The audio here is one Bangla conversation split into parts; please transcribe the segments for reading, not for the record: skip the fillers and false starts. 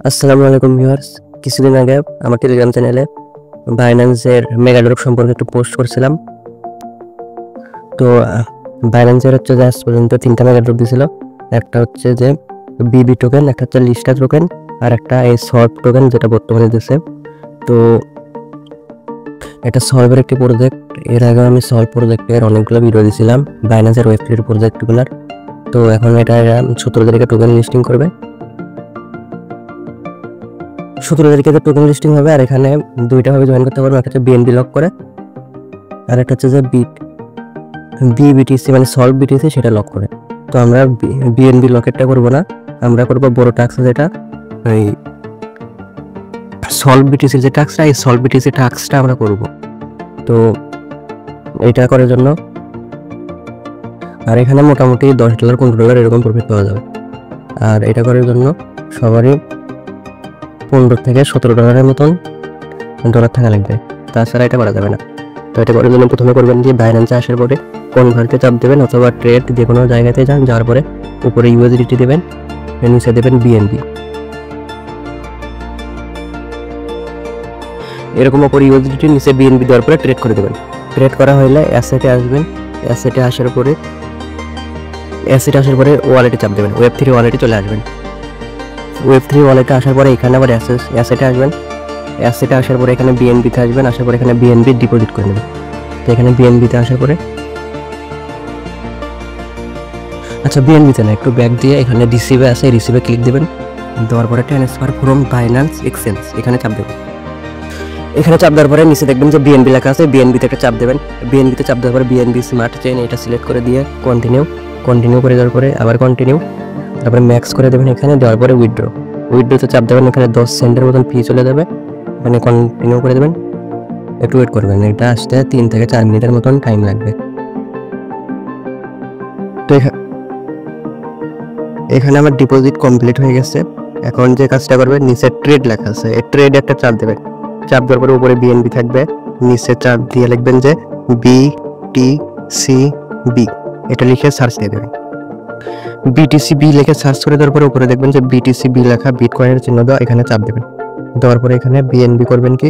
আসসালামু আলাইকুম ভিউয়ার্স। কিছুদিন আগে আমার টেলিগ্রাম চ্যানেলে বাইন্যান্সের মেগা ড্রপ সম্পর্কে একটু পোস্ট করছিলাম। তো বাইন্যান্সের হচ্ছে যে আজ পর্যন্ত 3টা মেগা ড্রপ দিয়েছিল। একটা হচ্ছে যে বিবি টোকেন, একটা হচ্ছে লিস্টা টোকেন, আর একটা এই সল্ভ টোকেন যেটা বর্তমানে দিচ্ছে। তো এটা সলভের একটি প্রজেক্ট। এর আগে আমি সলভ প্রজেক্টের অনেকগুলো ভিডিও দিয়েছিলাম বাইন্যান্সের ওয়েব3 প্রজেক্টগুলোর। তো এখন এটা 17 তারিখে টোকেন লিস্টিং করবে। 17 তারিখে টোকেন লিস্টিং হবে। আর এখানে দুইটা ভাবে জয়েন করতে পারবো, একটা হচ্ছে বিএনবি লক করে, আর একটা হচ্ছে যে বিবিটিসি মানে সলভ বিটিসি সেটা লক করে। তো আমরা বিএনবি লকেটটা করবো না, আমরা করবো বড় টাস্ক যেটা এই সলভ বিটিসির যে টাস্কটা, এই সলভ বিটিসি টাস্কটা আমরা করব। তো এটা করার জন্য আর এখানে মোটামুটি $10 $15 এরকম প্রফিট পাওয়া যাবে। আর এটা করার জন্য সবারই $15 থেকে $17 মতন ডলার থাকা লাগবে, তাছাড়া এটা করা যাবে না। তো এটা করার জন্য প্রথমে করবেন যে বাইন্যান্সে আসার পরে কনভার্টে চাপ দেবেন, অথবা ট্রেড যে কোনো জায়গাতে যান, যাওয়ার পরে উপরে ইউএসডিটি দেবেন, নিচে দেবেন বিএনবি। এরকম উপরে ইউএসডিটি নিচে বিএনবি দেওয়ার পরে ট্রেড করে দেবেন। ট্রেড করা হলে অ্যাসেটে আসবেন, অ্যাসেটে আসার পরে ওয়ালেটে চাপ দেবেন, ওয়েব3 ওয়ালেটে চলে আসবেন। ওয়েব3 ওয়ালেটে আসার পরে এখানে আবার অ্যাসেটে আসবেন, অ্যাসেটে আসার পরে এখানে বিএনবিতে আসবেন, আসার পরে এখানে বিএনবি ডিপোজিট করে নেবেন। তো এখানে বিএনবিতে আসার পরে বিএনবিতে না, একটু ব্যাক দিয়ে এখানে রিসিভে আছে, রিসিভে ক্লিক দেবেন। দেওয়ার পরে ট্রান্সফার ফ্রম বাইন্যান্স এক্সচেঞ্জ এখানে চাপ দেবেন। এখানে চাপ দেওয়ার পরে নিচে দেখবেন যে বিএনবি লেখা আছে, বিএনবিতে একটা চাপ দেবেন। বিএনবিতে চাপ দেওয়ার পরে বিএনবি স্মার্ট চেইন এটা সিলেক্ট করে দিয়ে কন্টিনিউ করে দেওয়ার পরে আবার কন্টিনিউ, তারপরে ম্যাক্স করে দেবেন। এখানে দেওয়ার পরে উইথড্রোতে চাপ দেবেন। এখানে 10 সেন্টের মতন ফি চলে যাবে, মানে কন্টিনিউ করে দেবেন। একটু ওয়েট করবেন, এটা আসতে 3 থেকে 4 মিনিটের মতন টাইম লাগবে। তো এখানে আমার ডিপোজিট কমপ্লিট হয়ে গেছে। এখন যে কাজটা করবেন, নিচে ট্রেড লেখা আছে, এই ট্রেড একটা চাপ দেবেন। চাপ দেওয়ার পরে উপরে বিএনবি থাকবে, নিচে চাপ দিয়ে লিখবেন যে বিটিসিবি, এটা লিখে সার্চ দিয়ে দেবেন। বিটিসিবি লিখে সার্চ করে দেওয়ার পরে উপরে দেখবেন যে বিটিসিবি লেখা, বিটকয়েনের চিহ্ন দেওয়া, এখানে চাপ দেবেন। দেওয়ার পরে এখানে বিএনবি করবেন কি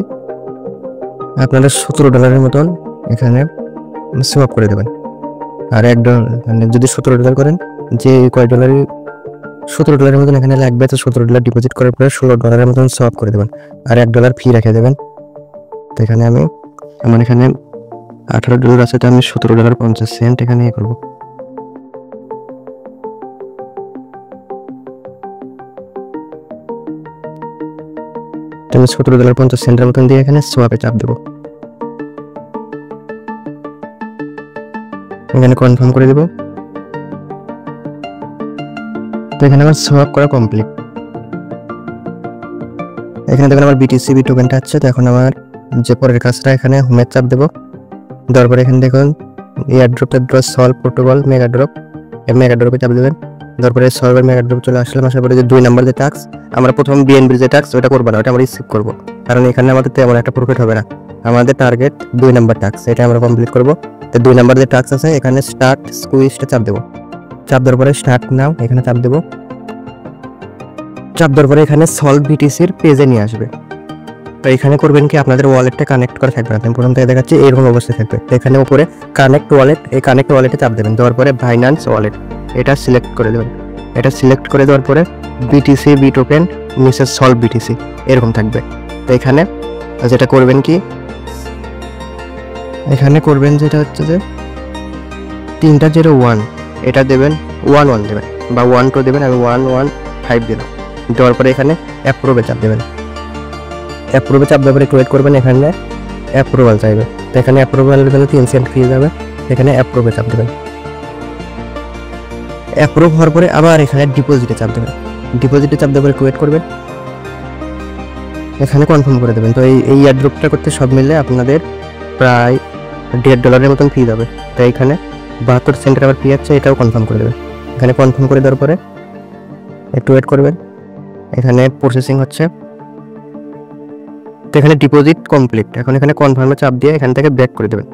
আপনারা $17 মতন এখানে সোয়াপ করে দেবেন। আর $1 মানে যদি $17 করেন, যে কয় ডলারই $17 মতন এখানে লাগবে, তো $17 ডিপোজিট করার পরে $16 মতন সোয়াপ করে দেবেন, আর $1 ফি রেখে দেবেন। তো এখানে আমার এখানে $18 আছে, তো আমি $17.50 এখানে করবো। আমি $17.50 মতন দিয়ে এখানে সোয়াপে চাপ দেবো। এখানে কনফার্ম করে দেবো। তো এখানে আমার সোয়াপ করা কমপ্লিট। এখানে দেখুন আমার বিটিসিবি টোকেনটা আছে। তো এখন আমার যে পরের কাজটা, এখানে হোমের চাপ দেবো। দেওয়ার পরে এখানে দেখুন এয়ারড্রপটা Solv protocol mega drop, mega ড্রপে চাপ দেবেন। দেওয়ার পরে সলভের মেগা ড্রপ চলে আসলাম। আসার পরে যে 2 নাম্বার যে টাস্ক, আমরা প্রথম বিএনবির যে টাস্ক ওটা করবো না, ওটা আমরা রিসিভ করবো, কারণ এখানে আমাদের তেমন একটা প্রফিট হবে না। আমাদের টার্গেট 2 নাম্বার টাস্ক, এটা আমরা কমপ্লিট করবো। তো 2 নাম্বার যে টাস্ক আছে, এখানে স্টার্ট স্কুইজটা চাপ দেবো। চাপ দেওয়ার পরে স্টার্ট নাও এখানে চাপ দেবো। চাপ দেওয়ার পরে এখানে সলভ বিটিসির পেজে নিয়ে আসবে। তো এখানে করবেন কি, আপনাদের ওয়ালেটটা কানেক্ট করা থাকবে না, আমি প্রথম থেকে দেখাচ্ছি, এরকম অবস্থায় থাকবে। তো এখানে উপরে কানেক্ট ওয়ালেট, এই কানেক্ট ওয়ালেটে চাপ দেবেন। দেওয়ার পরে বাইন্যান্স ওয়ালেট এটা সিলেক্ট করে দেবেন। এটা সিলেক্ট করে দেওয়ার পরে বিটিসি বি টোকেন নিচে সলভ বিটিসি এরকম থাকবে। তো এখানে যেটা করবেন কি, এখানে করবেন যেটা হচ্ছে যে 301 এটা দেবেন, 11 দেবেন বা 12 দেবেন। আমি 115 দিলাম। দেওয়ার পরে এখানে অ্যাপ্রুভে চাপ দেবেন। অ্যাপ্রুভে চাপ দেওয়ার পরে একটু ওয়েট করবেন, এখানে অ্যাপ্রুভাল চাইবে। তো এখানে অ্যাপ্রুভালের জন্য 3 সেন্ট ফি যাবে, এখানে অ্যাপ্রুভে চাপ দেবেন। অ্যাপ্রুভ হওয়ার পরে আবার এখানে ডিপোজিটে চাপ দেবেন। ডিপোজিটে চাপ দেওয়ার পরে একটু ওয়েট করবেন, এখানে কনফার্ম করে দেবেন। তো এই এয়ারড্রপটা করতে সব মিলে আপনাদের প্রায় $1.5 মতন ফি যাবে। তো এখানে 72 সেন্টের আবার ফি আছে, এটাও কনফার্ম করে দেবেন। এখানে কনফার্ম করে দেওয়ার পরে একটু ওয়েট করবেন, এখানে প্রসেসিং হচ্ছে। তো এখানে ডিপোজিট কমপ্লিট। এখন এখানে কনফার্মে চাপ দিয়ে এখান থেকে ব্যাক করে দেবেন।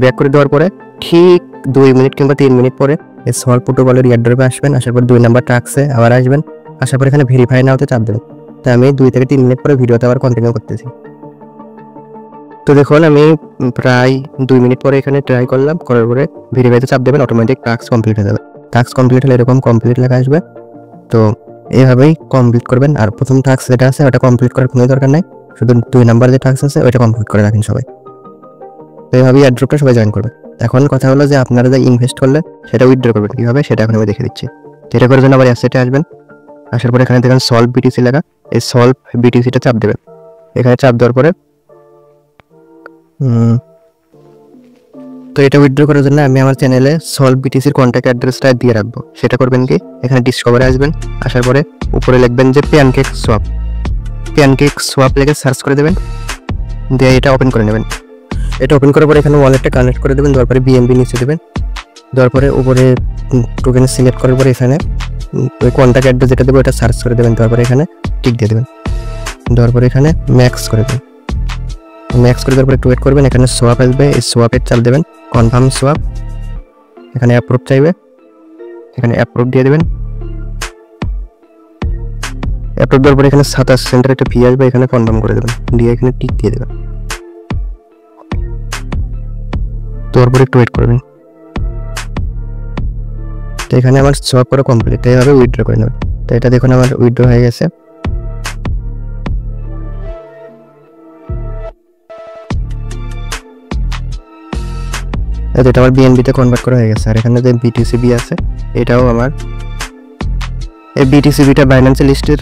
ব্যাক করে দেওয়ার পরে ঠিক 2 মিনিট কিংবা 3 মিনিট পরে এই সলভ প্রোটোকলের এয়ারড্রপে আসবেন। আসার পর 2 নাম্বার টাস্কে আবার আসবেন। আসার পর এখানে ভেরিফাই নাওতে চাপ দেবেন। তো তাই আমি 2 থেকে 3 মিনিট পরে ভিডিওতে আবার কন্টিনিউ করতেছি। তো দেখুন আমি প্রায় 2 মিনিট পরে এখানে ট্রাই করলাম, করার পরে ভেরিফাইতে চাপ দেবেন, অটোমেটিক টাস্ক কমপ্লিট হয়ে যাবে। টাস্ক কমপ্লিট হলে এরকম কমপ্লিট লেখা আসবে। তো এইভাবেই কমপ্লিট করবেন। আর প্রথম টাস্ক যেটা আছে ওটা কমপ্লিট করার কোনো দরকার নাই, শুধু 2 নাম্বার যে টাস্ক আছে ওইটা কমপ্লিট করে রাখেন সবাই। তো এইভাবেই এয়ারড্রপটা সবাই জয়েন করবে। এখন কথা হলো যে আপনারা যে ইনভেস্ট করলে সেটা উইথড্র করবেন কীভাবে, সেটা এখন আমি দেখে দিচ্ছি। তো এটা করার জন্য আবার অ্যাসেটে আসবেন, আসার পরে এখানে দেখেন সলভ বিটিসি লেখা, এই সলভ বিটিসিটা চাপ দেবেন। এখানে চাপ দেওয়ার পরে তো এটা উইথড্র করার জন্য আমি আমার চ্যানেলে সলভ বিটিসির কন্ট্যাক্ট অ্যাড্রেসটা দিয়ে রাখবো। সেটা করবেন কি, এখানে ডিসকভারে আসবেন, আসার পরে উপরে লিখবেন যে প্যানকেক সোয়াপ লিখে সার্চ করে দেবেন, দিয়ে এটা ওপেন করে নেবেন। এটা ওপেন করার পরে এখানে ওয়ালেটটা কানেক্ট করে দেবেন, দেওয়ার পরে বিএনবি নিচে দেবেন, দেওয়ার পরে উপরে টোকেন সিলেক্ট করার পরে এখানে ওই কন্ট্যাক্ট অ্যাড্রেস যেটা দেবো এটা সার্চ করে দেবেন, দেওয়ার পরে এখানে টিক দিয়ে দেবেন, দেওয়ার পরে এখানে ম্যাক্স করে দেবেন। ম্যাক্স করে দেওয়ার পরে একটু ওয়েট করবেন, এখানে সোয়াপ আসবে, এই সোয়াপের চাপ দেবেন, কনফার্ম সোয়াপ, এখানে অ্যাপ্রুভ চাইবে, এখানে অ্যাপ্রুভ দিয়ে দেবেন। অ্যাপ্রুভ দেওয়ার পরে এখানে 27 সেন্টের একটা ফি আসবে, এখানে কনফার্ম করে দেবেন, দিয়ে এখানে টিক দিয়ে দেবেন। তারপরে একটু ওয়েট করবেন। তো এখানে আমার সোয়াপ করা কমপ্লিট, এইভাবে উইথড্র করে নেবেন। তো এটা দেখুন আমার উইথড্র হয়ে গেছে। এটা আমার বিএনবিতে কনভার্ট করা হয়ে গেছে। আর এখানে যে বিটিসিবি আছে এটাও আমার, এই বিটিসিবিটা বাইন্যান্সের লিস্টে